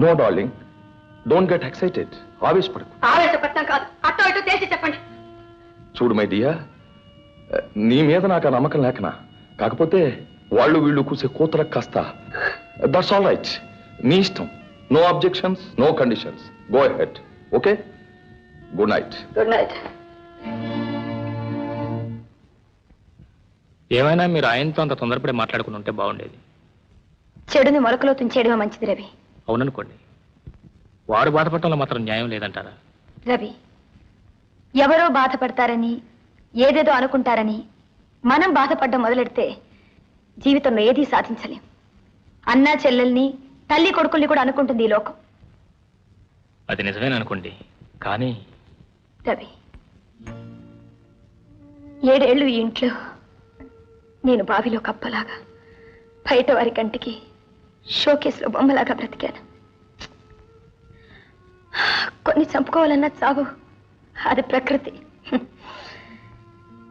No darling, don't get excited. ఆవేశపడకు. ఆవేశపడతాం కాదు, అట్టో ఇటు తేల్చి చెప్పండి. చూడు మై డియర్, నీ మీద నాకు ఆ నమ్మకం లేకనా, కాకపోతే వాళ్ళు వీళ్ళు కూసే కూతురకు కాస్త. దట్స్ ఆల్ రైట్, నీ ఇష్టం. No objections, no conditions. Go ahead. Okay, good night. Good night. ఏమైనా మీరు ఆయనతో అంత తొందరపడి మాట్లాడుకుని ఉంటే బాగుండేది. చెడుని మొలకలో తుంచేయడమే మంచిది రవి. అవుననుకోండి, వాడు బాధపడటంలో మాత్రం న్యాయం లేదంటారా? రవి, ఎవరో బాధపడతారని, ఏదేదో అనుకుంటారని మనం బాధపడడం మొదలెడితే జీవితంలో ఏదీ సాధించలేం. అన్నా చెల్లెల్ని, తల్లి కొడుకుల్ని కూడా అనుకుంటుంది ఈ లోకం. అది నిజమేననుకోండి, కానీ రవి, 7 ఏళ్ళు ఈ ఇంట్లో నేను బావిలో కప్పలాగా, బయట వారి కంటికి షోకేస్లో బొమ్మలాగా బ్రతికాను. కొన్ని చంపుకోవాలన్నా చావు, అది ప్రకృతి.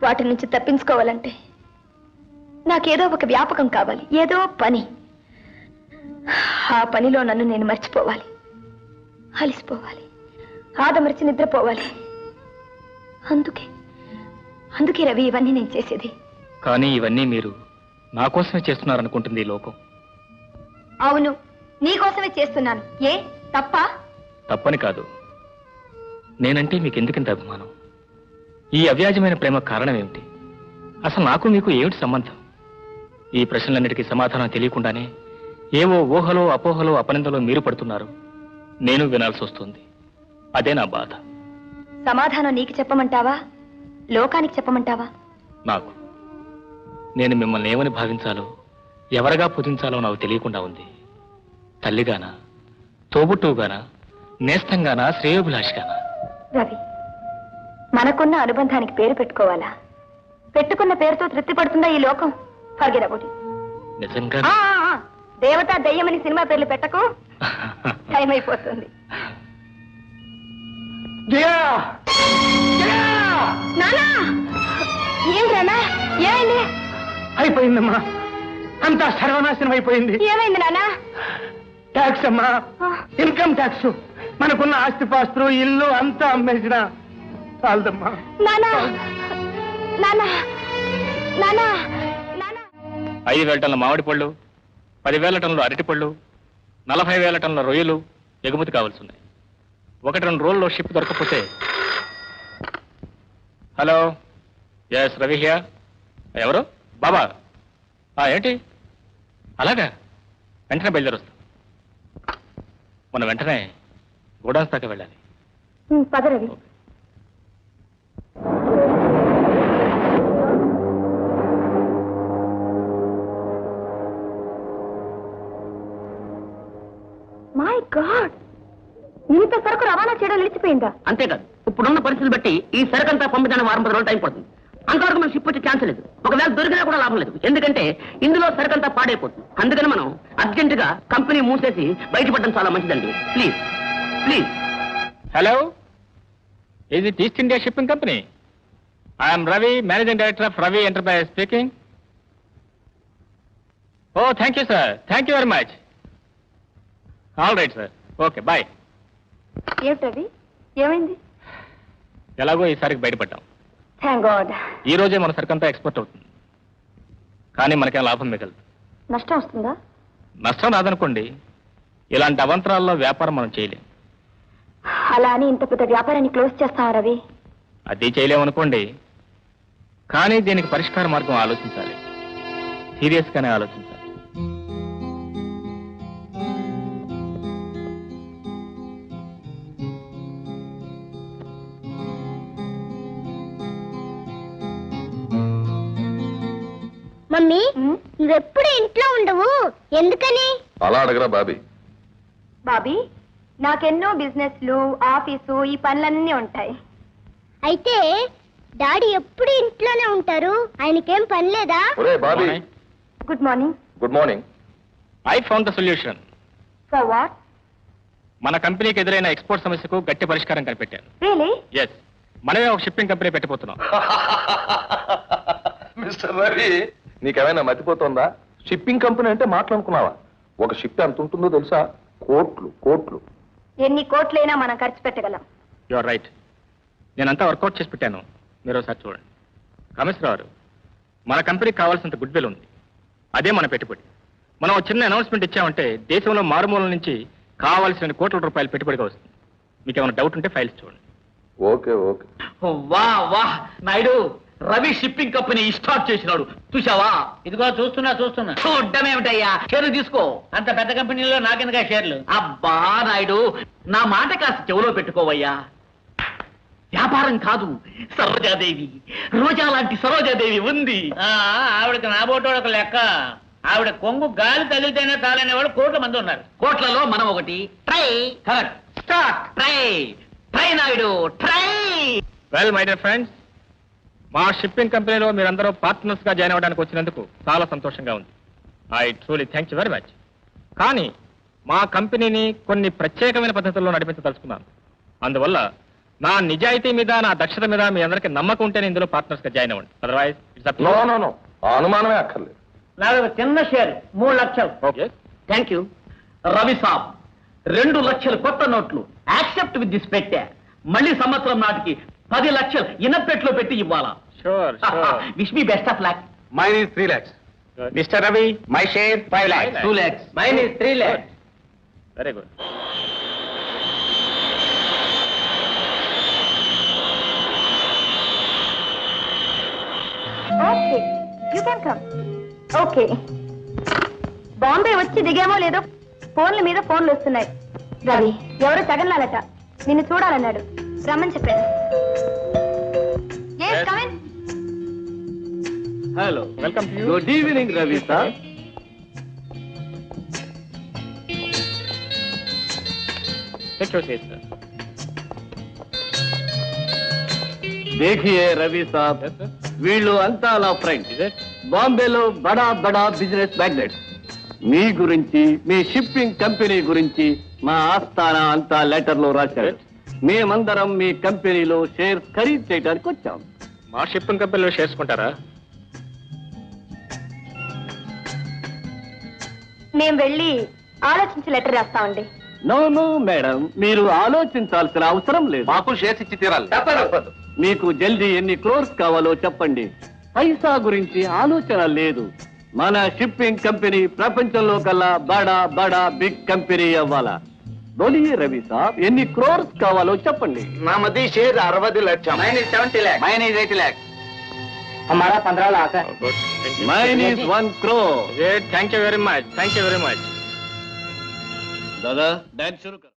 వాటి నుంచి తప్పించుకోవాలంటే నాకేదో ఒక వ్యాపకం కావాలి, ఏదో పని. ఆ పనిలో నన్ను నేను మర్చిపోవాలి, అలిసిపోవాలి, ఆదమరిచి నిద్రపోవాలి. అందుకే రవి ఇవన్నీ నేను చేసేది. కానీ ఇవన్నీ మీరు నా కోసమే చేస్తున్నారనుకుంటుంది ఈ లోకం. అవును, నీకోసమే చేస్తున్నాను. ఏ తప్ప? తప్పని కాదు, నేనంటే మీకు ఎందుకింత అభిమానం? ఈ అవ్యాజమైన ప్రేమ కారణం ఏమిటి? అసలు నాకు మీకు ఏమిటి సంబంధం? ఈ ప్రశ్నలన్నిటికీ సమాధానం తెలియకుండానే ఏవో ఊహలో, అపోహలో, అపనిందలో మీరు పడుతున్నారు. నేను వినాల్సి వస్తుంది. అదే నా బాధ. సమాధానం నీకు చెప్పమంటావా, లోకానికి చెప్పమంటావా? నాకు. నేను మిమ్మల్ని ఏమని భావించాలో, ఎవరిగా పూజించాలో నాకు తెలియకుండా ఉంది. తల్లిగానా, తోబుట్టువుగానా, నేస్తంగానా, శ్రేయోభిలాషిగానా? రవి, మనకున్న అనుబంధానికి పేరు పెట్టుకోవాలా? పెట్టుకున్న పేరుతో తృప్తి పడుతుందా ఈ లోకం? Forget about it. నిజంగా దేవత దెయ్యమని సినిమా పేర్లు పెట్టకు, టైం అయిపోతుంది. నానా, ఏం రానా, ఏమైంది? అయిపోయిందమ్మా, అంతా సర్వనాశనం అయిపోయింది. ఏమైంది నానా? ట్యాక్స్ అమ్మా, ఇన్కమ్ ట్యాక్స్. మనకున్న ఆస్తిపాస్తులు, ఇల్లు అంతా అమ్మేసిన చాలదమ్మా. నానా, నానా, నానా, నానా. 5,000 టన్నుల మామిడి పళ్ళు, 10,000 టన్నుల అరటిపళ్ళు, 40,000 టన్నుల రొయ్యలు ఎగుమతి కావాల్సి ఉన్నాయి. 1-2 రోజుల్లో షిప్ దొరకకపోతే. Hello, yes Ravi here. ఎవరు? బాబా. ఏంటి అలాగా? వెంటనే బయలుదేరొస్తాం. మనం వెంటనే గోడౌన్స్ దాకా వెళ్ళాలి. పద రవి. మై గాడ్, ఇంత సరుకు రవాణా చేయడం నిలిచిపోయిందా? అంతేకాదు, ఇప్పుడున్న పరిస్థితులు బట్టి ఈ సరుకంతా పంపించడానికి 10 రోజులు టైం పడుతుంది. అంతవరకు మనం షిప్ వచ్చే ఛాన్స్ లేదు. ఒకవేళ దొరికినా కూడా లాభం లేదు, ఎందుకంటే ఇందులో సరుకంతా పాడైపోతుంది. అందుకని మనం అర్జెంటుగా కంపెనీ మూసేసి బయటపడడం చాలా మంచిదండి. Please please. Hello, is it East India shipping company? I'm Ravi, managing director of Ravi enterprise speaking. Oh thank you sir, thank you very much. All right sir, okay bye. ఏమిటి రవి, ఏమైంది? ఎలాగో ఈసారికి బయటపడ్డాం. Thank God. ఈ రోజే మన సరుకంతా ఎక్స్పోర్ట్ అవుతుంది. కానీ మనకేం లాభం మిగలదు. నష్టం వస్తుందా? నష్టం రాదనుకోండి, ఇలాంటి అవంతరాల్లో వ్యాపారం మనం చేయలేం. అలా అని ఇంత పెద్ద వ్యాపారాన్ని క్లోజ్ చేస్తావా రవి? అది చేయలేమనుకోండి, కానీ దీనికి పరిష్కార మార్గం ఆలోచించాలి. సీరియస్గానే ఆలోచించాలి. మమ్మీ, నువ్వెప్పుడు ఇంట్లో ఉండవు, ఎందుకని? అలా అడగరా బాబీ. బాబీ, నాకెన్నో బిజినెస్లు, ఆఫీసు, ఈ పనులన్నీ ఉంటాయి. అయితే డాడీ ఎప్పుడు ఇంట్లోనే ఉంటారు, ఆయనకేం పని లేదా? ఒరే Bobby. Good morning. Good morning. I found the solution. For what? మన కంపెనీకి ఎదురైన ఎక్స్పోర్ట్ సమస్యకు గట్టి పరిష్కారం కనిపెట్టాను. రియలీ? ఎస్, మనమే ఒక షిప్పింగ్ కంపెనీ పెట్టబోతున్నాం. మిస్టర్ రవి, నీకేమైనా మతిపోతుందా? షిప్పింగ్ కంపెనీ అంటే మాట్లాడుకున్నావా? ఒక షిప్ ఎంత ఉంటుందో తెలుసా? కోట్లు కోట్లు. ఎన్ని కోట్లైనా మనం ఖర్చు పెట్టగలం. You are right. నేనంతా వర్కౌట్ చేసి పెట్టాను, మీరు ఒకసారి చూడండి. కమిషనర్ గారు, మన కంపెనీకి కావాల్సినంత గుడ్ విల్ ఉంది, అదే మన పెట్టుబడి. మనం ఒక చిన్న అనౌన్స్మెంట్ ఇచ్చామంటే దేశంలో మారుమూల నుంచి కావాల్సిన కోట్ల రూపాయలు పెట్టుబడిగా వస్తుంది. మీకు ఏమైనా డౌట్ ఉంటే ఫైల్స్ చూడండి. Okay okay. వా వా Naidu, Ravi shipping company start చేసినాడు, చూసావా? ఇదిగో చూస్తున్నా చూడ్డం ఏమిటయ్యా, షేర్లు తీసుకో. అంత పెద్ద కంపెనీలో నాకెందుగా షేర్లు? అబ్బా నాయుడు, నా మాట కాస్త చెవులో పెట్టుకోవయ్యా. వ్యాపారం కాదు, సరోజాదేవి, రోజా లాంటి సరోజాదేవి ఉంది. ఆవిడకి నా బోటోడు ఒక లెక్క. ఆవిడ కొంగు గాలి తగిలితేనే చాలనేవాడు కోట్ల మంది ఉన్నారు. కోట్లలో మనం ఒకటి. Try start. Try try Naidu, try. Well my dear friends, మా షిప్పింగ్ కంపెనీలో మీరందరూ పార్ట్నర్స్ గా జాయిన్ అవ్వడానికి వచ్చినందుకు చాలా సంతోషంగా ఉంది. I truly thank you very much. కానీ మా కంపెనీని కొన్ని ప్రత్యేకమైన పద్ధతుల్లో నడిపించదలుచుకున్నాను. అందువల్ల నా నిజాయితీ మీద, నా దక్షత మీద మీ అందరికీ నమ్మకం ఉంటేనే ఇందులో పార్ట్నర్స్ గా జాయిన్ అవ్వండి. Otherwise it's up to no you. No no, అనుమానమే అక్కర్లేదు. నాకు ఒక చిన్న షేర్ 3 లక్షలు. Okay. Thank you. Ravi saab, 2 లక్షలు కొత్త నోట్లు యాక్సెప్ట్ విత్ దిస్ పెట్టా. మళ్ళీ సంవత్సరం నాటికి 10 లక్షలు ఇనపెట్లో పెట్టి ఇవ్వాలా? Sure sure. Wish me best of luck. Mine is 3 lakhs. Mister Ravi, my share 5 lakhs. 2 lakhs. Mine is 3 lakhs. Very good. Okay, you can come. Okay, Bombay వచ్చి దిగామో లేదో ఫోన్ల మీద ఫోన్లు వస్తున్నాయి. రవి, ఎవరో జగన్లాలట నిన్ను చూడాలన్నాడు, రమ్మని చెప్పాను. Yes, come in. Hello, welcome to you. Good evening Ravi sir. Take your seat sir. देखिए రవి సాబ్, yes sir. వీళ్ళు అంతా నా ఫ్రెండ్స్. Is it? బాంబేలో బడా బడా బిజినెస్ మ్యాగ్నెట్స్. మీ గురించి, మీ షిప్పింగ్ కంపెనీ గురించి మా ఆస్థాన అంతా లెటర్ లో రాశారు. మేమందరం మీ కంపెనీలో షేర్స్ ఖరీదు చేయడానికి వచ్చాం. మా షిప్పింగ్ కంపెనీలో షేర్స్ కొంటారా? మేము వెళ్ళి ఆలోచించి లెటర్ రాస్తామండి. నో నో మేడం, మీరు ఆలోచించాల్సిన అవసరం లేదు. మాకు షేర్స్ ఇచ్చి తీరాలి. తప్పదు. మీకు జల్దీ ఎన్ని క్రోర్స్ కావాలో చెప్పండి. పైసా గురించి ఆలోచన లేదు. మన షిప్పింగ్ కంపెనీ ప్రపంచంలో కల్లా బడా బడా బిగ్ కంపెనీ అవ్వాలా. బోలియే రవి సాబ్, ఎన్ని క్రోర్స్ కావాలో చెప్పండి. నా మధ్య షేర్ 60 లక్షలు. Mine is 70 lakhs. Mine is 80 lakhs. हमारा 15 लाख है. Oh, good. Thank you. Mine is 1 crore. Great. Thank you very much. Thank you very much. दादा, डांस शुरू कर.